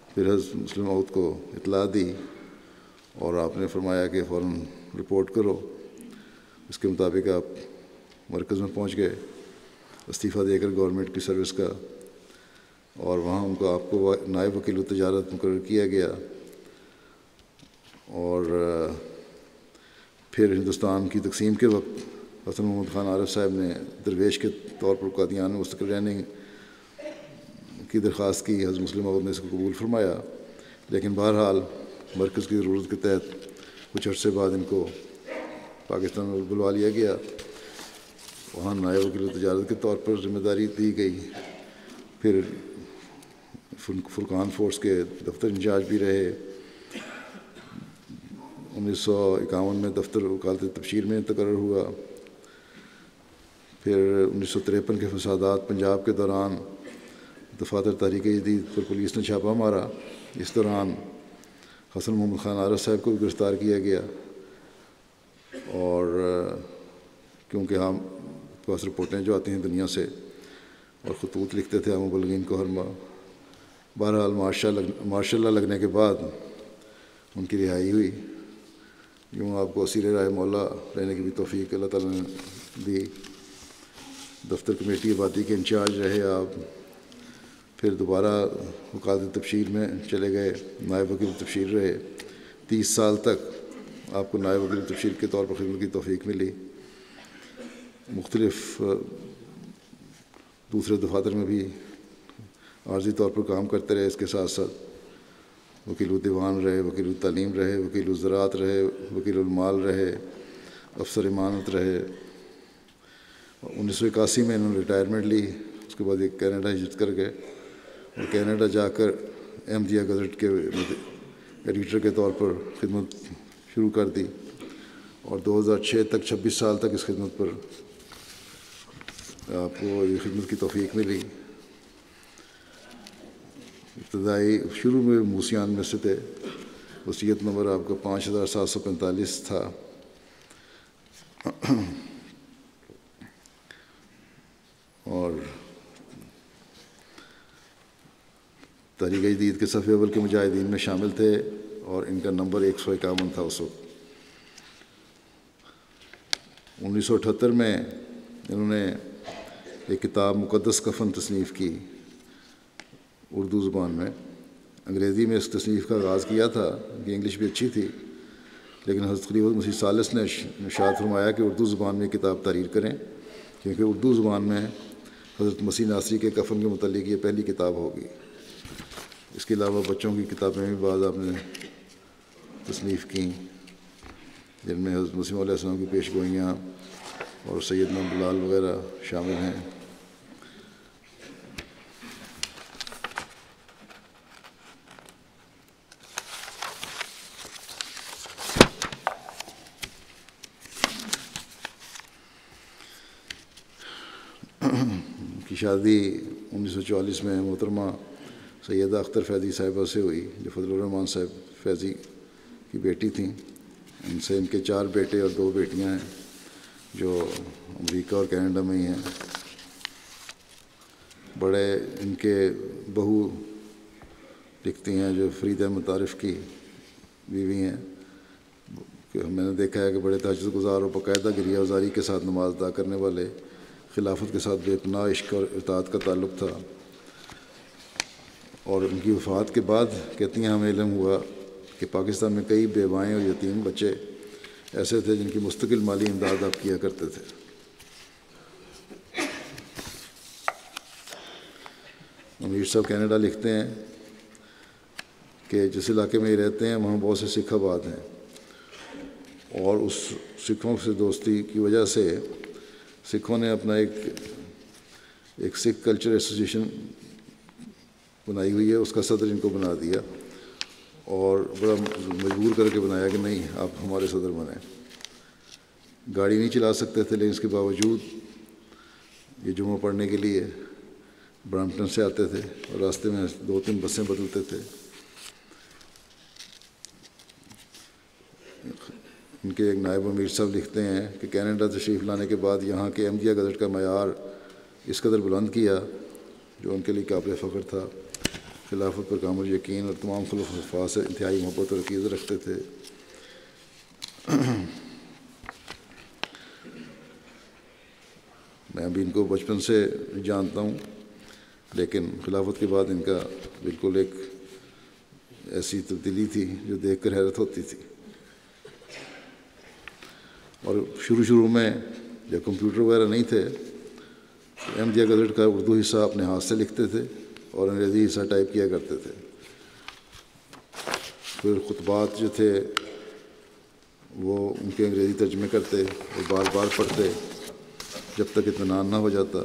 پھر حضرت مسلم موعود کو اطلاع دی اور آپ نے فرمایا کہ فوراً رپورٹ کرو۔ اس کے مطابق آپ مرکز میں پہنچ گئے استعفیٰ دے کر گورنمنٹ کی سروس کا، اور وہاں ان کو آپ کو نائب وکیل تجارت مقرر کیا گیا، اور پھر ہندوستان کی تقسیم کے وقت حسن محمد خان عارف صاحب نے درویش کے طور پر قادیان میں مستقل رہنے کی درخواست کی۔ حضرت مسلم موعود نے اس کو قبول فرمایا، لیکن بہرحال مرکز کی ضرورت کے تحت کچھ عرصے بعد ان کو پاکستان میں بلوا لیا گیا، وہاں نائب وکیل تجارت کے طور پر ذمہ داری دی گئی۔ پھر فرقان فورس کے دفتر انچارج بھی رہے۔ 1951 میں دفتر وکالت تبشیر میں تقرر ہوا۔ پھر 1953 کے فسادات پنجاب کے دوران دفاتر تحریک جدید پر پولیس نے چھاپہ مارا۔ اس دوران حسن محمد خان عارف صاحب کو بھی گرفتار کیا گیا، اور کیونکہ ہم پاس رپورٹیں جو آتی ہیں دنیا سے اور خطوط لکھتے تھے عام مبلغین کو ہر ماہ۔ بہرحال ماشاء اللہ لگنے کے بعد ان کی رہائی ہوئی۔ یوں آپ کو اسیر رائے مولا رہنے کی بھی توفیق اللہ تعالیٰ نے دی۔ دفتر کمیٹی آبادی کے انچارج رہے آپ، پھر دوبارہ وکالت تبشیر میں چلے گئے، نائب وکیل تبشیر رہے۔ 30 سال تک آپ کو نائب وکیل تبشیر کے طور پر خدمت کی توفیق ملی۔ مختلف دوسرے دفاتر میں بھی عارضی طور پر کام کرتے رہے۔ اس کے ساتھ ساتھ وکیل الدیوان رہے، وکیل التعلیم رہے، وکیل الزراعت رہے، وکیل المال رہے، افسر امانت رہے۔ 1981 میں انہوں نے ریٹائرمنٹ لی۔ اس کے بعد یہ کینیڈا ہجرت کر گئے، اور کینیڈا جا کر MGI گزٹ کے ایڈیٹر کے طور پر خدمت شروع کر دی، اور 2006 تک 26 سال تک اس خدمت پر آپ کو یہ خدمت کی توفیق ملی۔ ابتدائی شروع میں موسیان میں سے تھے۔ وصیت نمبر آپ کا 5745 تھا۔ اور تحریک جدید کے صف اول کے مجاہدین میں شامل تھے اور ان کا نمبر 151 تھا اس وقت۔ 1978 میں انہوں نے ایک کتاب مقدس کفن تصنیف کی اردو زبان میں۔ انگریزی میں اس تصنیف کا آغاز کیا تھا کہ انگلش بھی اچھی تھی، لیکن حضرت خلیفۃ مسیح ثالث نے ارشاد فرمایا کہ اردو زبان میں کتاب تحریر کریں، کیونکہ اردو زبان میں حضرت مسیح ناصری کے کفن کے متعلق یہ پہلی کتاب ہوگی۔ اس کے علاوہ بچوں کی کتابیں بھی بعض آپ نے تصنیف کیں، جن میں حضرت مسیح علیہ السلام کی پیش گوئیاں اور سیدنا بلال وغیرہ شامل ہیں۔ کی شادی 1944 میں محترمہ سیدہ اختر فیضی صاحبہ سے ہوئی، جو فضل الرحمان صاحب فیضی کی بیٹی تھیں۔ ان سے ان کے 4 بیٹے اور 2 بیٹیاں ہیں جو امریکہ اور کینیڈا میں ہی ہیں۔ بڑے ان کے بہو لکھتی ہیں جو فرید احمد عارف کی بیوی ہیں کہ میں نے دیکھا ہے کہ بڑے تہجد گزار اور باقاعدہ گریہ وزاری کے ساتھ نماز ادا کرنے والے، خلافت کے ساتھ بے پناہ عشق اور اطاعت کا تعلق تھا۔ اور ان کی وفات کے بعد کہتی ہیں ہمیں علم ہوا کہ پاکستان میں کئی بیوائیں اور یتیم بچے ایسے تھے جن کی مستقل مالی امداد آپ کیا کرتے تھے۔ امیر صاحب کینیڈا لکھتے ہیں کہ جس علاقے میں یہ رہتے ہیں وہاں بہت سے سکھ آباد ہیں، اور اس سکھوں سے دوستی کی وجہ سے سکھوں نے اپنا ایک سکھ کلچر ایسوسیشن بنائی ہوئی ہے، اس کا صدر ان کو بنا دیا اور بڑا مجبور کر کے بنایا کہ نہیں آپ ہمارے صدر بنیں۔ گاڑی نہیں چلا سکتے تھے، لیکن اس کے باوجود یہ جمعہ پڑھنے کے لیے برامپٹن سے آتے تھے اور راستے میں 2-3 بسیں بدلتے تھے۔ ان کے ایک نائب امیر صاحب لکھتے ہیں کہ کینیڈا تشریف لانے کے بعد یہاں کے احمدیہ گزٹ کا معیار اس قدر بلند کیا جو ان کے لیے قابل فخر تھا۔ خلافت پر کامل یقین اور تمام خلق و صفات سے انتہائی محبت اور عقیدت رکھتے تھے۔ میں ابھی ان کو بچپن سے جانتا ہوں، لیکن خلافت کے بعد ان کا بالکل ایک ایسی تبدیلی تھی جو دیکھ کر حیرت ہوتی تھی۔ اور شروع میں جب کمپیوٹر وغیرہ نہیں تھے تو احمدیہ گزٹ کا اردو حصہ اپنے ہاتھ سے لکھتے تھے اور انگریزی حصہ ٹائپ کیا کرتے تھے۔ پھر خطبات جو تھے وہ ان کے انگریزی ترجمے کرتے اور بار بار پڑھتے جب تک اطمینان نہ ہو جاتا،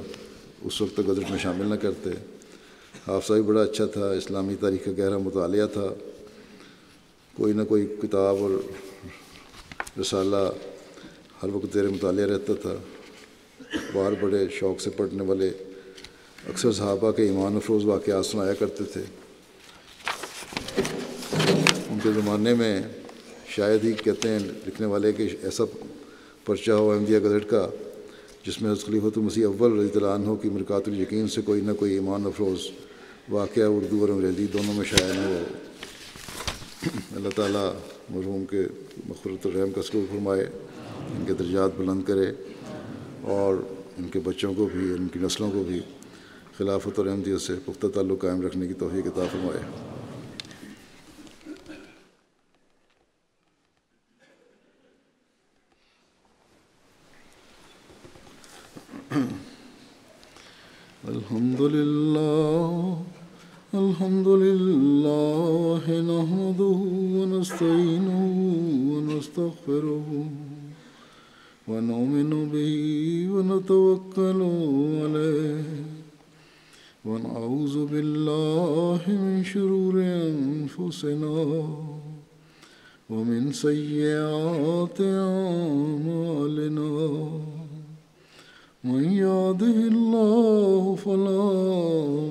اس وقت تک گزٹ میں شامل نہ کرتے۔ حافظہ بھی بڑا اچھا تھا، اسلامی تاریخ کا گہرا مطالعہ تھا، کوئی نہ کوئی کتاب اور رسالہ ہر وقت زیر مطالعہ رہتا تھا۔ اخبار بڑے شوق سے پڑھنے والے، اکثر صحابہ کے ایمان افروز واقعات سنایا کرتے تھے۔ ان کے زمانے میں شاید ہی کہتے ہیں لکھنے والے کہ ایسا پرچہ ہو احمدیہ گزٹ کا جس میں حضرت خلیفۃ المسیح اول رضی اللہ عنہ کی مرکات الیقین سے کوئی نہ کوئی ایمان افروز واقعہ اردو اور انگریزی دونوں میں شائع نہ ہو۔ اللہ تعالیٰ مرحوم کے مغفرت الرحم کا سلوک فرمائے، ان کے درجات بلند کرے اور ان کے بچوں کو بھی، ان کی نسلوں کو بھی خلافت اور احمدیت سے پختہ تعلق قائم رکھنے کی توفیق عطا فرمائے۔ الحمد لله نحمده ونستعينه ونستغفره ونؤمن به ونتوكل عليه ونعوذ بالله من شرور أنفسنا ومن سيئات أعمالنا، من يهده الله فلا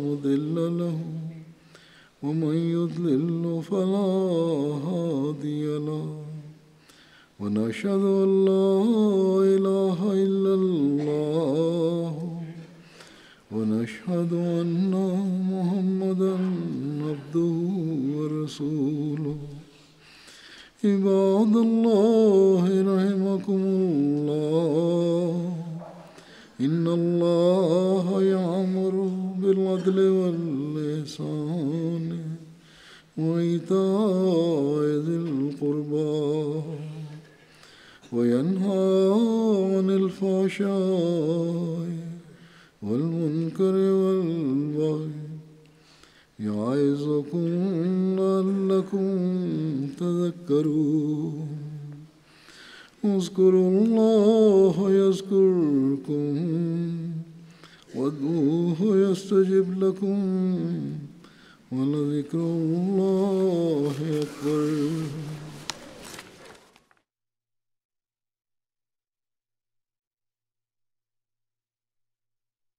مضل له ومن يضلل فلا هادي له، ونشهد أن لا إله الله إن الله يأمر بالعدل والإحسان وإيتاء ذي القربى وينهى عن الفحشاء والمنكر والبغي يعظكم لعلكم تذكرون اذكروا الله يذكركم وادعوه يستجب لكم ولذكر الله أكبر.